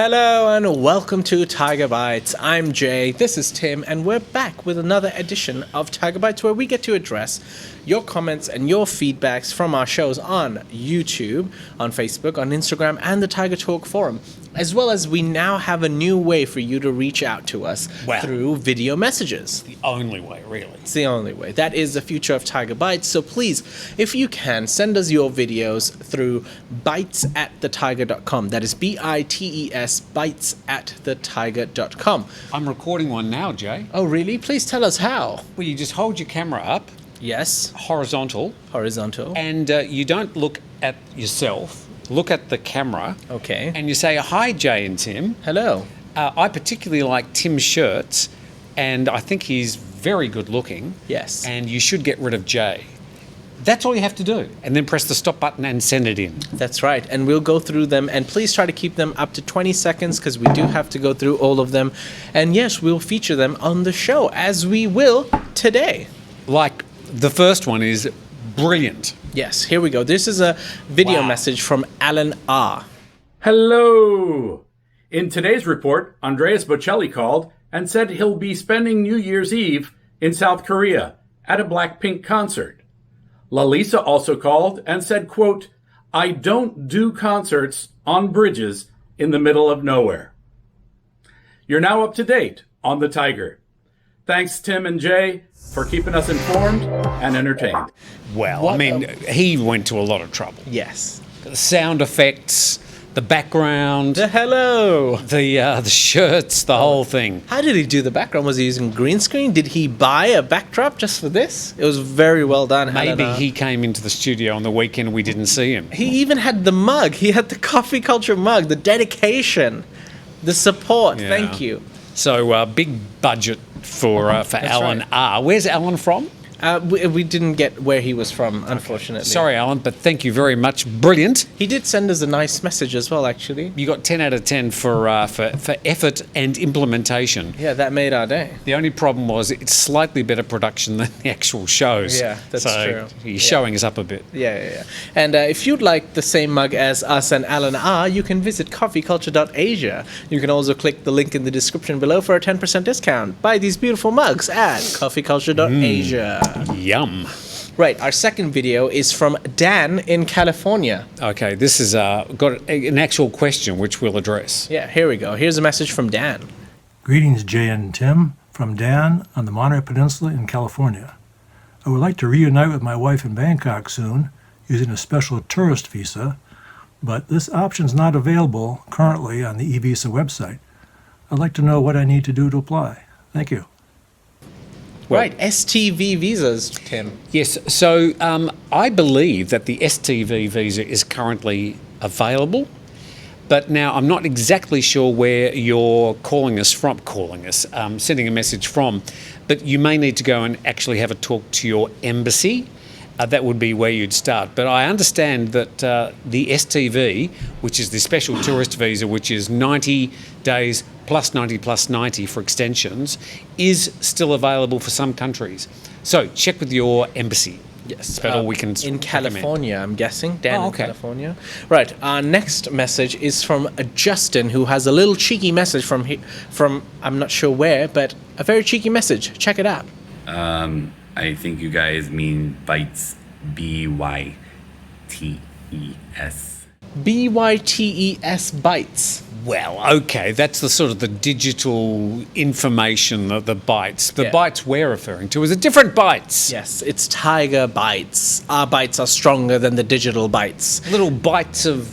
Hello and welcome to Thaiger Bites. I'm Jay, this is Tim, and we're back with another edition of Thaiger Bites where we get to address your comments and your feedbacks from our shows on YouTube, on Facebook, on Instagram, and the Tiger Talk forum. As well as we now have a new way for you to reach out to us through video messages. The only way, really. It's the only way. That is the future of Thaiger Bites. So please, if you can, send us your videos through bites@thetiger.com. That is BITES, bites@thetiger.com. I'm recording one now, Jay. Oh, really? Please tell us how. Well, you just hold your camera up. Yes. Horizontal. And you don't look at yourself. Look at the camera. Okay. And you say, hi, Jay and Tim. Hello. I particularly like Tim's shirts, and I think he's very good looking. Yes. And you should get rid of Jay. That's all you have to do. And then press the stop button and send it in. That's right. And we'll go through them. And please try to keep them up to 20 seconds because we do have to go through all of them. And yes, we'll feature them on the show, as we will today. Like the first one is brilliant. Yes, here we go. This is a video message from Alan R. Hello! In today's report, Andreas Bocelli called and said he'll be spending New Year's Eve in South Korea at a Blackpink concert. Lalisa also called and said, quote, I don't do concerts on bridges in the middle of nowhere. You're now up to date on the Tiger. Thanks, Tim and Jay, for keeping us informed and entertained. Well, he went to a lot of trouble. Yes. The sound effects, the background, The hello. the shirts, the whole thing. How did he do the background? Was he using green screen? Did he buy a backdrop just for this? It was very well done. Maybe Helena. he came into the studio on the weekend and we didn't see him. He even had the mug. He had the coffee culture mug, the dedication, the support. Yeah. Thank you. So big budget for Alan right. R. Where's Alan from? We didn't get where he was from, unfortunately. Sorry, Alan, but thank you very much. Brilliant. He did send us a nice message as well, actually. You got 10 out of 10 for effort and implementation. Yeah, that made our day. The only problem was it's slightly better production than the actual shows. Yeah, that's true. He's showing us up a bit. Yeah. And if you'd like the same mug as us and Alan R, you can visit coffeeculture.asia. You can also click the link in the description below for a 10% discount. Buy these beautiful mugs at coffeeculture.asia. Yum. Right, our second video is from Dan in California. Okay, this has got an actual question which we'll address. Yeah, here we go. Here's a message from Dan. Greetings, Jay and Tim, from Dan on the Monterey Peninsula in California. I would like to reunite with my wife in Bangkok soon using a special tourist visa, but this option is not available currently on the e-visa website. I'd like to know what I need to do to apply. Thank you. Well, Right, STV visas, Tim. Yes, so I believe that the STV visa is currently available, but now I'm not exactly sure where you're sending a message from, but you may need to go and actually have a talk to your embassy. That would be where you'd start. But I understand that the STV, which is the special tourist visa, which is 90 days plus 90 plus 90 for extensions, is still available for some countries. So check with your embassy. Yes. That's about all we can In recommend. California, I'm guessing. Dan okay. in California. Right, our next message is from Justin, who has a little cheeky message from I'm not sure where, but a very cheeky message. Check it out. I think you guys mean bites, BYTES. BYTES Bites. Well, okay, that's the sort of the digital information, the bytes. The Yeah. bytes we're referring to is a different bytes. Yes, it's Tiger Bites. Our bites are stronger than the digital bites. Little bytes of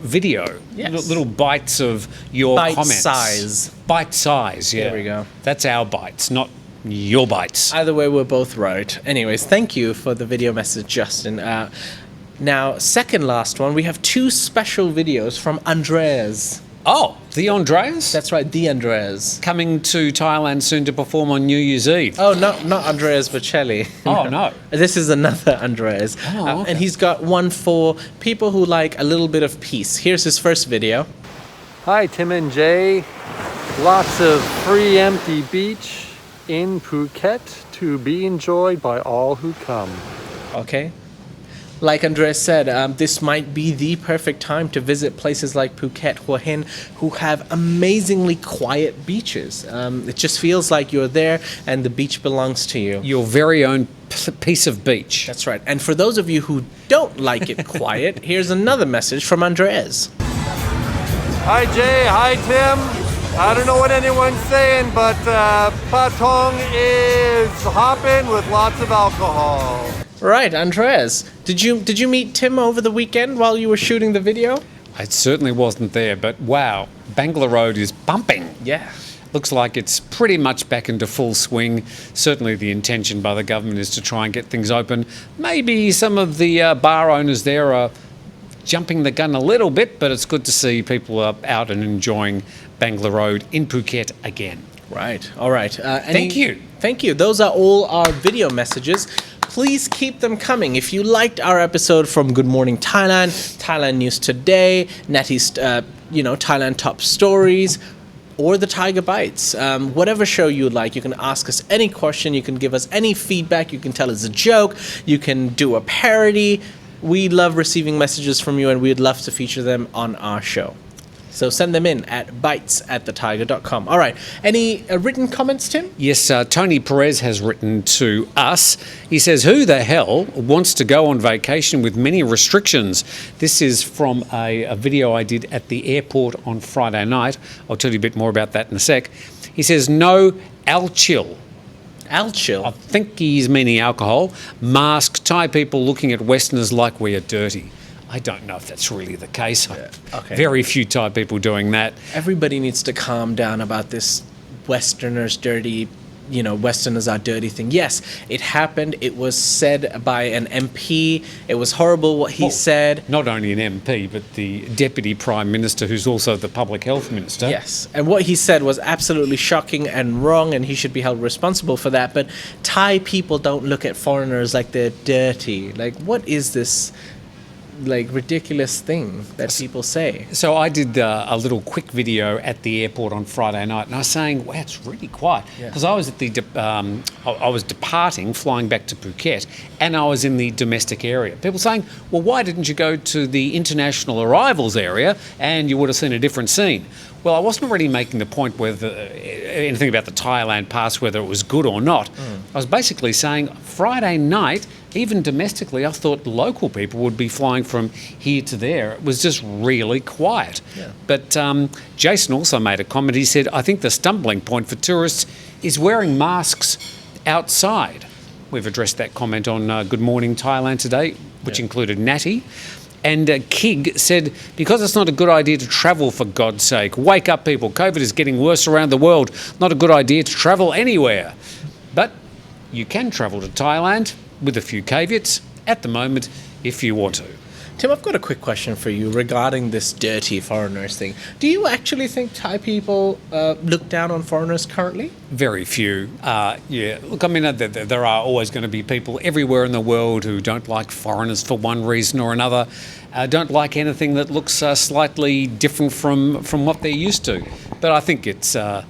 video. Yes. Little bytes of your Bite comments. size. Bite size, yeah. There we go. That's our bytes, not your bytes. Either way, we're both right. Anyways, thank you for the video message, Justin. Now, second last one, we have two special videos from Andreas. Oh, the Andreas? That's right, the Andreas. Coming to Thailand soon to perform on New Year's Eve. Oh, not Andreas Bocelli. Oh, no. This is another Andreas. Oh, okay. And he's got one for people who like a little bit of peace. Here's his first video. Hi, Tim and Jay. Lots of free empty beach in Phuket to be enjoyed by all who come. Okay. Like Andres said, this might be the perfect time to visit places like Phuket, Hua Hin, who have amazingly quiet beaches. It just feels like you're there and the beach belongs to you. Your very own piece of beach. That's right. And for those of you who don't like it quiet, here's another message from Andres. Hi Jay, hi Tim. I don't know what anyone's saying, but Patong is hopping with lots of alcohol. Right, Andres. Did you meet Tim over the weekend while you were shooting the video? I certainly wasn't there, but wow, Bangla Road is bumping. Yeah. Looks like it's pretty much back into full swing. Certainly the intention by the government is to try and get things open. Maybe some of the bar owners there are jumping the gun a little bit, but it's good to see people out and enjoying Bangla Road in Phuket again. Right. All right. Thank you. Thank you. Those are all our video messages. Please keep them coming. If you liked our episode from Good Morning Thailand, Thailand News Today, Natty's, Thailand Top Stories, or the Thaiger Bites, whatever show you would like, you can ask us any question, you can give us any feedback, you can tell us a joke, you can do a parody. We love receiving messages from you, and we'd love to feature them on our show. So send them in at bites@thethaiger.com. All right. Any written comments, Tim? Yes, Tony Perez has written to us. He says, who the hell wants to go on vacation with many restrictions? This is from a video I did at the airport on Friday night. I'll tell you a bit more about that in a sec. He says, no, Al chill. Al chill. I think he's meaning alcohol. Mask, Thai people looking at Westerners like we are dirty. I don't know if that's really the case. Yeah. Okay. Very few Thai people doing that. Everybody needs to calm down about this Westerners dirty, Westerners are dirty thing. Yes, it happened. It was said by an MP. It was horrible what he said. Not only an MP, but the Deputy Prime Minister, who's also the Public Health Minister. Yes, and what he said was absolutely shocking and wrong, and he should be held responsible for that. But Thai people don't look at foreigners like they're dirty. Like, what is this ridiculous thing that people say? So I did a little quick video at the airport on Friday night, and I was saying, "Wow, it's really quiet," because I was at I was departing, flying back to Phuket, and I was in the domestic area. People saying, "Well, why didn't you go to the international arrivals area, and you would have seen a different scene?" Well, I wasn't really making the point whether anything about the Thailand pass, whether it was good or not. I was basically saying Friday night, even domestically, I thought local people would be flying from here to there. It was just really quiet. Yeah. But Jason also made a comment. He said, I think the stumbling point for tourists is wearing masks outside. We've addressed that comment on Good Morning Thailand today, which included Natty. And Kig said, because it's not a good idea to travel, for God's sake. Wake up, people. COVID is getting worse around the world. Not a good idea to travel anywhere. But you can travel to Thailand with a few caveats at the moment if you want to. Tim, I've got a quick question for you regarding this dirty foreigners thing. Do you actually think Thai people look down on foreigners currently? Very few. Yeah. Look, I mean, there are always going to be people everywhere in the world who don't like foreigners for one reason or another, don't like anything that looks slightly different from what they're used to. But I think it's the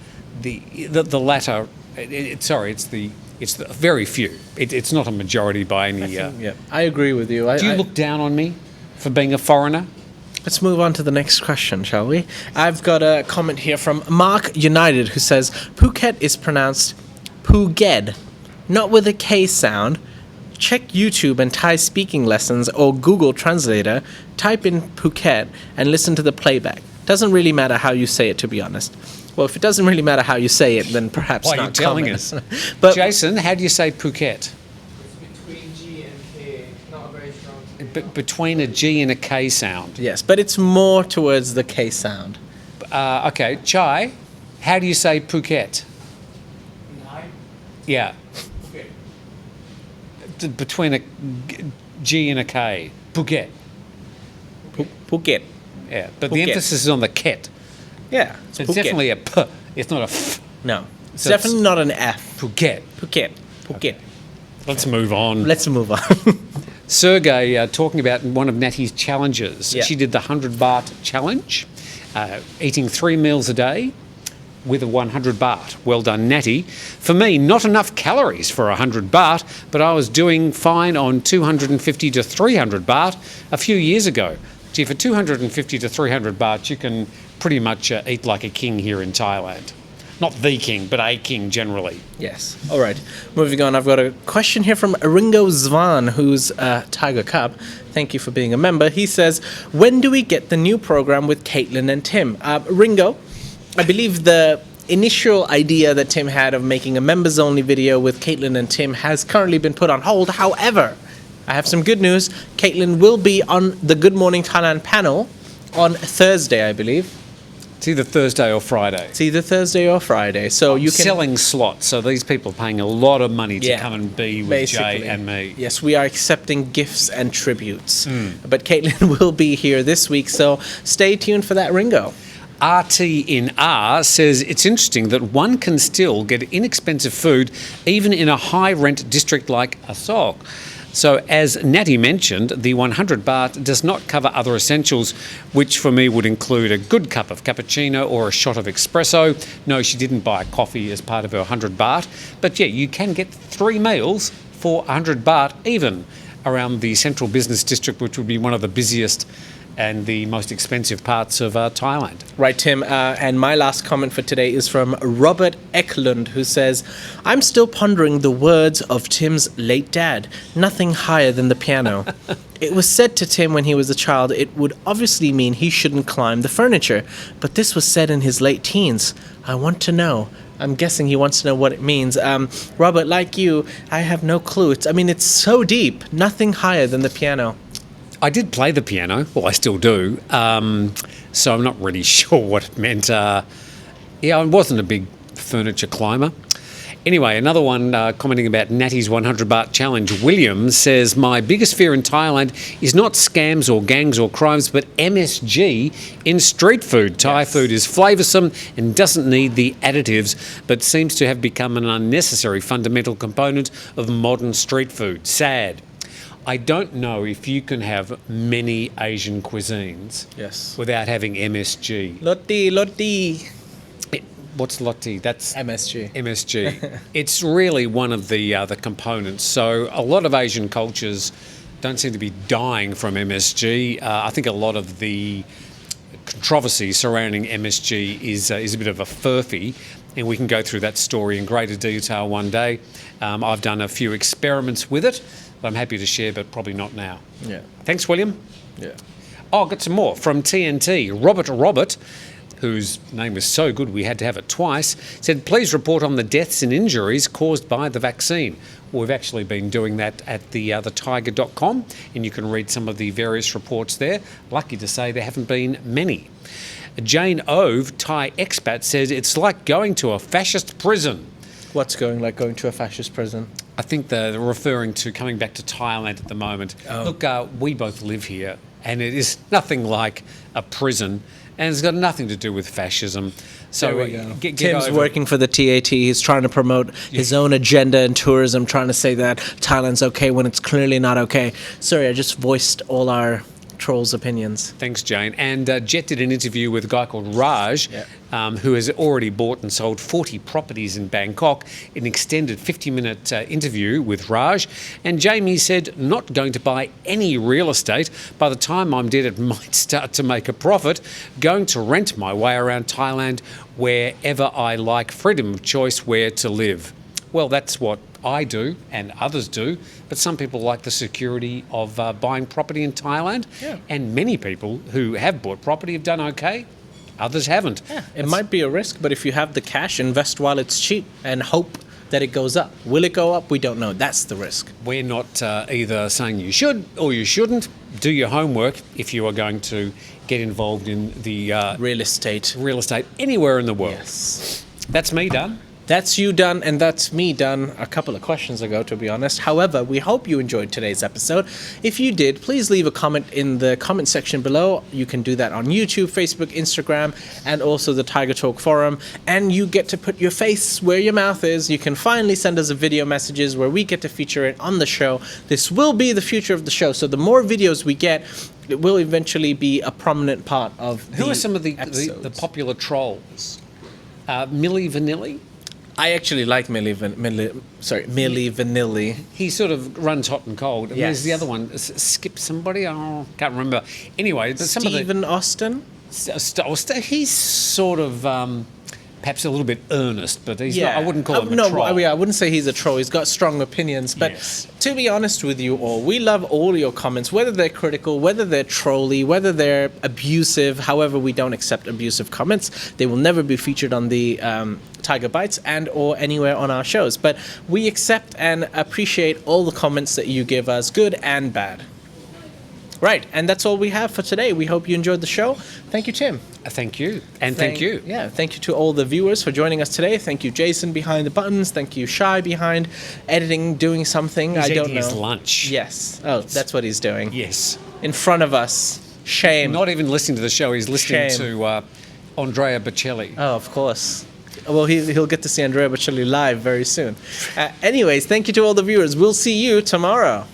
latter. It's the very few. It's not a majority by any. I agree with you. Do you look down on me for being a foreigner? Let's move on to the next question, shall we? I've got a comment here from Mark United who says, Phuket is pronounced Phuket, not with a K sound. Check YouTube and Thai speaking lessons or Google Translator, type in Phuket and listen to the playback. Doesn't really matter how you say it, to be honest. Well, if it doesn't really matter how you say it, then perhaps why not are you telling comment. us? But Jason, how do you say Phuket? Between G and K, not a very strong. Between a G and a K sound. yes, but it's more towards the K sound. Okay, Chai, how do you say Phuket? Yeah. Between a G and a K. Phuket. Phuket. Yeah, but the Phuket. emphasis is on the ket. Yeah, So it's Phuket. definitely a P. It's not a F. No, it's So definitely not an F. Phuket. Phuket. Phuket. Let's move on. Let's move on. Sergey talking about one of Natty's challenges. Yeah. She did the 100 baht challenge, eating 3 meals a day. with a 100 baht. Well done, Natty. For me, not enough calories for 100 baht, but I was doing fine on 250 to 300 baht a few years ago. Gee, for 250 to 300 baht, you can pretty much eat like a king here in Thailand. Not the king, but a king generally. Yes. All right. Moving on, I've got a question here from Ringo Zvan, who's a Tiger Cub. Thank you for being a member. He says, when do we get the new program with Caitlin and Tim? Ringo, I believe the initial idea that Tim had of making a members-only video with Caitlin and Tim has currently been put on hold. However, I have some good news. Caitlin will be on the Good Morning Thailand panel on Thursday, I believe. It's either Thursday or Friday. It's either Thursday or Friday. So you can... Selling slots, so these people are paying a lot of money to come and be with basically. Jay and me. Yes, we are accepting gifts and tributes. But Caitlin will be here this week, so stay tuned for that, Ringo. RT in R says it's interesting that one can still get inexpensive food even in a high-rent district like Asok. So, as Natty mentioned, the 100 baht does not cover other essentials, which for me would include a good cup of cappuccino or a shot of espresso. No, she didn't buy coffee as part of her 100 baht. But yeah, you can get 3 meals for 100 baht, even around the central business district, which would be one of the busiest and the most expensive parts of Thailand. Right, Tim. And my last comment for today is from Robert Eklund, who says, I'm still pondering the words of Tim's late dad, nothing higher than the piano. It was said to Tim when he was a child it would obviously mean he shouldn't climb the furniture, but this was said in his late teens. I want to know. I'm guessing he wants to know what it means. Robert, like you, I have no clue. It's so deep. Nothing higher than the piano. I did play the piano. Well, I still do. So I'm not really sure what it meant. I wasn't a big furniture climber. Anyway, another one commenting about Natty's 100 baht challenge. William says, my biggest fear in Thailand is not scams or gangs or crimes, but MSG in street food. Thai food is flavoursome and doesn't need the additives, but seems to have become an unnecessary fundamental component of modern street food. Sad. I don't know if you can have many Asian cuisines without having MSG. Loti. What's Loti? That's MSG. MSG. It's really one of the components. So a lot of Asian cultures don't seem to be dying from MSG. I think a lot of the controversy surrounding MSG is a bit of a furphy, and we can go through that story in greater detail one day. I've done a few experiments with it. I'm happy to share, but probably not now. Yeah. Thanks, William. Yeah. Oh, I've got some more from TNT. Robert, whose name was so good we had to have it twice, said, please report on the deaths and injuries caused by the vaccine. Well, we've actually been doing that at thetiger.com, and you can read some of the various reports there. Lucky to say there haven't been many. Jane Ove, Thai expat, says it's like going to a fascist prison. What's going to a fascist prison? I think they're referring to coming back to Thailand at the moment. Oh. Look, we both live here, and it is nothing like a prison, and it's got nothing to do with fascism. So Tim's working for the TAT. He's trying to promote his own agenda in tourism, trying to say that Thailand's okay when it's clearly not okay. Sorry, I just voiced all our trolls' opinions. Thanks, Jane. And Jet did an interview with a guy called Raj, who has already bought and sold 40 properties in Bangkok. An extended 50-minute interview with Raj. And Jamie said, not going to buy any real estate. By the time I'm dead, it might start to make a profit. Going to rent my way around Thailand wherever I like, freedom of choice where to live. Well, that's what I do and others do, but some people like the security of buying property in Thailand, and many people who have bought property have done okay, others haven't. Yeah, it might be a risk, but if you have the cash, invest while it's cheap and hope that it goes up. Will it go up? We don't know. That's the risk. We're not either saying you should or you shouldn't. Do your homework if you are going to get involved in the real estate anywhere in the world. Yes. That's me done. That's you done, and that's me done a couple of questions ago, to be honest. However, we hope you enjoyed today's episode. If you did, please leave a comment in the comment section below. You can do that on YouTube, Facebook, Instagram, and also the Tiger Talk forum. And you get to put your face where your mouth is. You can finally send us a video messages where we get to feature it on the show. This will be the future of the show. So the more videos we get, it will eventually be a prominent part of the Who are some of the episodes. popular trolls? Milli Vanilli. I actually like Milli Vanilli. He sort of runs hot and cold. And there's Yes. the other one, Skip somebody. Oh, can't remember. Anyway, but some of the Stephen Austin. he's sort of perhaps a little bit earnest, but he's not, I wouldn't call him a no, troll. I wouldn't say he's a troll. He's got strong opinions. But Yes. to be honest with you all, we love all your comments, whether they're critical, whether they're trolly, whether they're abusive. However, we don't accept abusive comments. They will never be featured on the Thaiger Bites and or anywhere on our shows. But we accept and appreciate all the comments that you give us, good and bad. Right, and that's all we have for today. We hope you enjoyed the show. Thank you, Tim. Thank you. And thank you. Yeah, thank you to all the viewers for joining us today. Thank you, Jason, behind the buttons. Thank you, Shai, behind editing, doing something. He's I don't eating know. his lunch. Yes. Oh, that's what he's doing. Yes. In front of us. Shame. Not even listening to the show. He's listening Shame. to Andrea Bocelli. Oh, of course. Well, he'll get to see Andrea Bocelli live very soon. Anyways, thank you to all the viewers. We'll see you tomorrow.